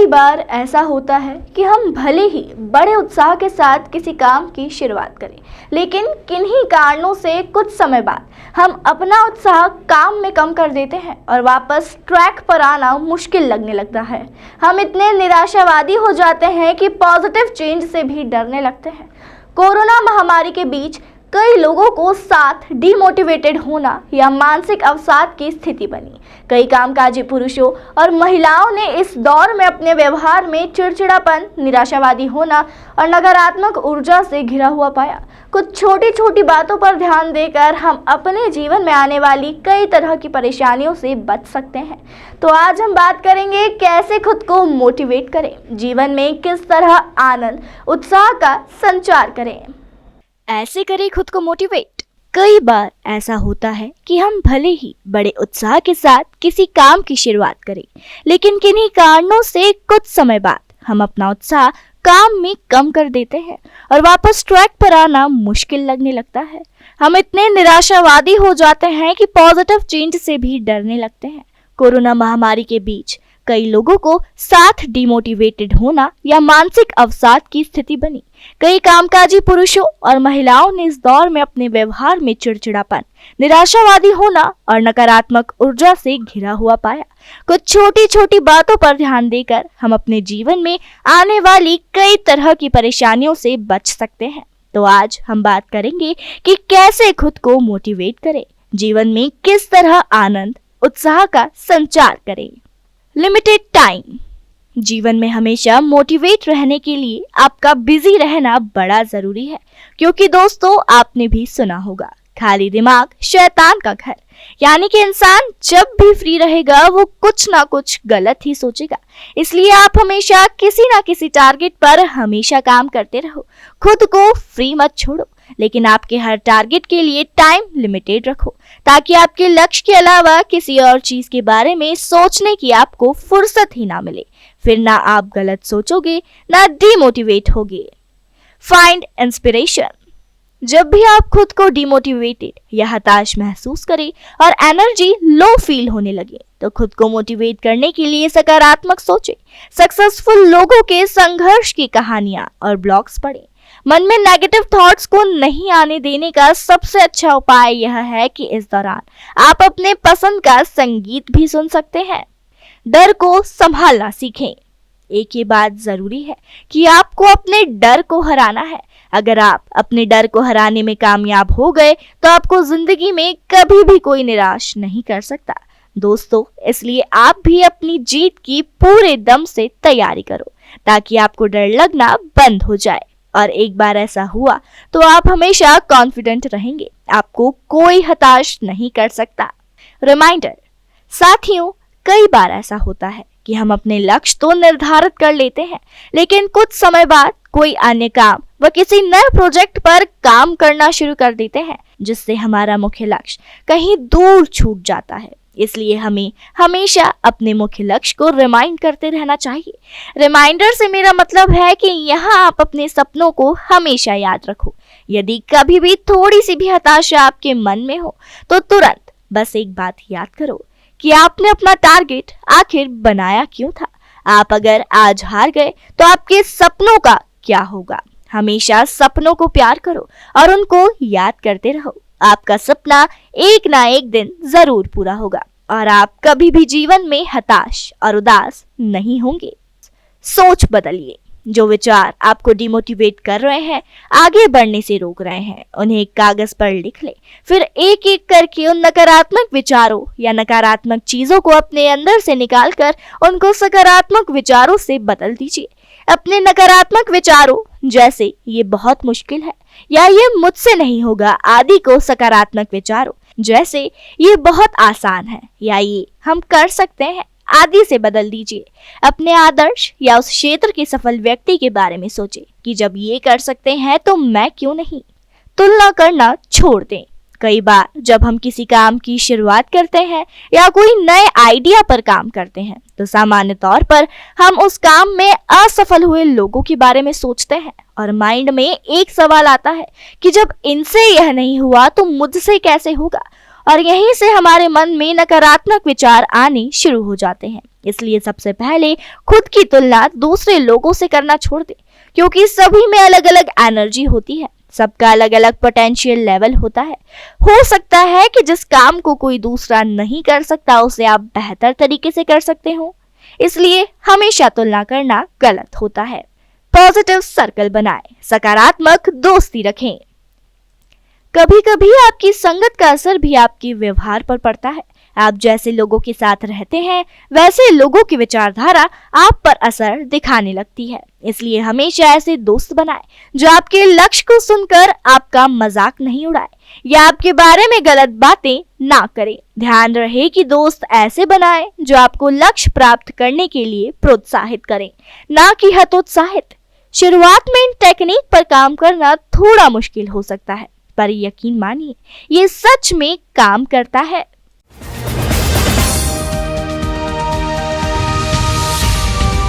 कई बार ऐसा होता है कि हम भले ही बड़े उत्साह के साथ किसी काम की शुरुआत करें, लेकिन किन्हीं कारणों से कुछ समय बाद हम अपना उत्साह काम में कम कर देते हैं और वापस ट्रैक पर आना मुश्किल लगने लगता है। हम इतने निराशावादी हो जाते हैं कि पॉजिटिव चेंज से भी डरने लगते हैं। कोरोना महामारी के बीच कई लोगों को साथ डिमोटिवेटेड होना या मानसिक अवसाद की स्थिति बनी। कई कामकाजी पुरुषों और महिलाओं ने इस दौर में अपने व्यवहार में चिड़चिड़ापन, निराशावादी होना और नकारात्मक ऊर्जा से घिरा हुआ पाया। कुछ छोटी छोटी बातों पर ध्यान देकर हम अपने जीवन में आने वाली कई तरह की परेशानियों से बच सकते हैं। तो आज हम बात करेंगे कैसे खुद को मोटिवेट करें, जीवन में किस तरह आनंद, उत्साह का संचार करें। ऐसे करें खुद को मोटिवेट। कई बार ऐसा होता है कि हम भले ही बड़े उत्साह के साथ किसी काम की शुरुआत करें, लेकिन किन्हीं कारणों से कुछ समय बाद हम अपना उत्साह काम में कम कर देते हैं और वापस ट्रैक पर आना मुश्किल लगने लगता है। हम इतने निराशावादी हो जाते हैं कि पॉजिटिव चेंज से भी डरने लगते हैं। कोरोना महामारी के बीच कई लोगों को साथ डिमोटिवेटेड होना या मानसिक अवसाद की स्थिति बनी। कई कामकाजी पुरुषों और महिलाओं ने इस दौर में अपने व्यवहार में चिड़चिड़ापन, निराशावादी होना और नकारात्मक ऊर्जा से घिरा हुआ पाया। कुछ छोटी छोटी बातों पर ध्यान देकर हम अपने जीवन में आने वाली कई तरह की परेशानियों से बच सकते हैं। तो आज हम बात करेंगे कि कैसे खुद को मोटिवेट करें, जीवन में किस तरह आनंद, उत्साह का संचार करें। Limited time. जीवन में हमेशा मोटिवेट रहने के लिए आपका बिजी रहना बड़ा जरूरी है, क्योंकि दोस्तों आपने भी सुना होगा, खाली दिमाग शैतान का घर। यानी कि इंसान जब भी फ्री रहेगा वो कुछ ना कुछ गलत ही सोचेगा। इसलिए आप हमेशा किसी ना किसी टारगेट पर हमेशा काम करते रहो। खुद को फ्री मत छोड़ो, लेकिन आपके हर टारगेट के लिए टाइम लिमिटेड रखो, ताकि आपके लक्ष्य के अलावा किसी और चीज के बारे में सोचने की आपको फुर्सत ही ना मिले। फिर ना आप गलत सोचोगे, ना डिमोटिवेट होगे। Find inspiration. जब भी आप खुद को डिमोटिवेटेड या हताश महसूस करें और एनर्जी लो फील होने लगे, तो खुद को मोटिवेट करने के लिए सकारात्मक सोचें। सक्सेसफुल लोगों के संघर्ष की कहानियां और ब्लॉग्स पढ़ें। मन में नेगेटिव थॉट्स को नहीं आने देने का सबसे अच्छा उपाय यह है कि इस दौरान आप अपने पसंद का संगीत भी सुन सकते हैं। डर को संभालना सीखें। एक ये बात जरूरी है कि आपको अपने डर को हराना है। अगर आप अपने डर को हराने में कामयाब हो गए तो आपको जिंदगी में कभी भी कोई निराश नहीं कर सकता। दोस्तों, इसलिए आप भी अपनी जीत की पूरे दम से तैयारी करो, ताकि आपको डर लगना बंद हो जाए। और एक बार ऐसा हुआ तो आप हमेशा कॉन्फिडेंट रहेंगे, आपको कोई हताश नहीं कर सकता। रिमाइंडर। साथियों, कई बार ऐसा होता है कि हम अपने लक्ष्य तो निर्धारित कर लेते हैं, लेकिन कुछ समय बाद कोई अन्य काम व किसी नए प्रोजेक्ट पर काम करना शुरू कर देते हैं, जिससे हमारा मुख्य लक्ष्य कहीं दूर छूट जाता है। इसलिए हमें हमेशा अपने मुख्य लक्ष्य को रिमाइंड करते रहना चाहिए। रिमाइंडर से मेरा मतलब है कि यहाँ आप अपने सपनों को हमेशा याद रखो। यदि कभी भी थोड़ी सी भी हताशा आपके मन में हो तो तुरंत बस एक बात याद करो कि आपने अपना टारगेट आखिर बनाया क्यों था। आप अगर आज हार गए तो आपके सपनों का क्या होगा। हमेशा सपनों को प्यार करो और उनको याद करते रहो। आपका सपना एक ना एक दिन जरूर पूरा होगा और आप कभी भी जीवन में हताश और उदास नहीं होंगे। सोच बदलिए। जो विचार आपको डिमोटिवेट कर रहे हैं, आगे बढ़ने से रोक रहे हैं, उन्हें एक कागज पर लिख लें। फिर एक एक करके उन नकारात्मक विचारों या नकारात्मक चीजों को अपने अंदर से निकालकर उनको सकारात्मक विचारों से बदल दीजिए। अपने नकारात्मक विचारों जैसे ये बहुत मुश्किल है या ये मुझसे नहीं होगा आदि को सकारात्मक विचारों जैसे ये बहुत आसान है या ये हम कर सकते हैं आदि से बदल दीजिए। अपने आदर्श या उस क्षेत्र के सफल व्यक्ति के बारे में सोचें कि जब ये कर सकते हैं तो मैं क्यों नहीं। तुलना करना छोड़ दें। कई बार जब हम किसी काम की शुरुआत करते हैं या कोई नए आइडिया पर काम करते हैं तो सामान्य तौर पर हम उस काम में असफल हुए लोगों के बारे में सोचते हैं और माइंड में एक सवाल आता है कि जब इनसे यह नहीं हुआ तो मुझसे कैसे होगा। और यहीं से हमारे मन में नकारात्मक विचार आने शुरू हो जाते हैं। इसलिए सबसे पहले खुद की तुलना दूसरे लोगों से करना छोड़ दें, क्योंकि सभी में अलग अलग एनर्जी होती है, सबका अलग अलग पोटेंशियल लेवल होता है। हो सकता है कि जिस काम को कोई दूसरा नहीं कर सकता उसे आप बेहतर तरीके से कर सकते हो, इसलिए हमेशा तुलना करना गलत होता है। पॉजिटिव सर्कल बनाएं, सकारात्मक दोस्ती रखें। कभी कभी आपकी संगत का असर भी आपके व्यवहार पर पड़ता है। आप जैसे लोगों के साथ रहते हैं वैसे लोगों की विचारधारा आप पर असर दिखाने लगती है। इसलिए हमेशा ऐसे दोस्त बनाएं जो आपके लक्ष्य को सुनकर आपका मजाक नहीं उड़ाए या आपके बारे में गलत बातें ना करें। ध्यान रहे कि दोस्त ऐसे बनाएं जो आपको लक्ष्य प्राप्त करने के लिए प्रोत्साहित करें, ना कि हतोत्साहित। शुरुआत में इन टेक्निक पर काम करना थोड़ा मुश्किल हो सकता है, पर यकीन मानिए ये सच में काम करता है।